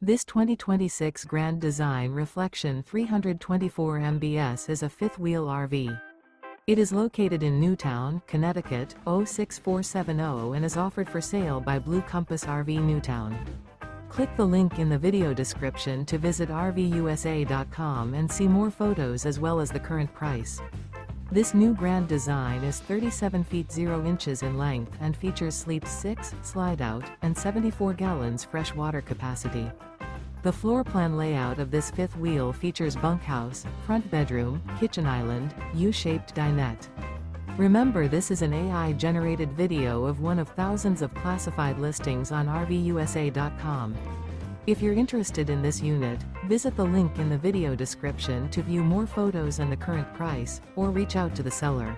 This 2026 Grand Design Reflection 324 MBS is a fifth-wheel RV. It is located in Newtown, Connecticut, 06470 and is offered for sale by Blue Compass RV Newtown. Click the link in the video description to visit RVUSA.com and see more photos as well as the current price. This new Grand Design is 37 feet 0 inches in length and features sleeps 6, slide-out, and 74 gallons fresh water capacity. The floor plan layout of this fifth wheel features bunkhouse, front bedroom, kitchen island, U-shaped dinette. Remember, this is an AI-generated video of one of thousands of classified listings on RVUSA.com. If you're interested in this unit, visit the link in the video description to view more photos and the current price, or reach out to the seller.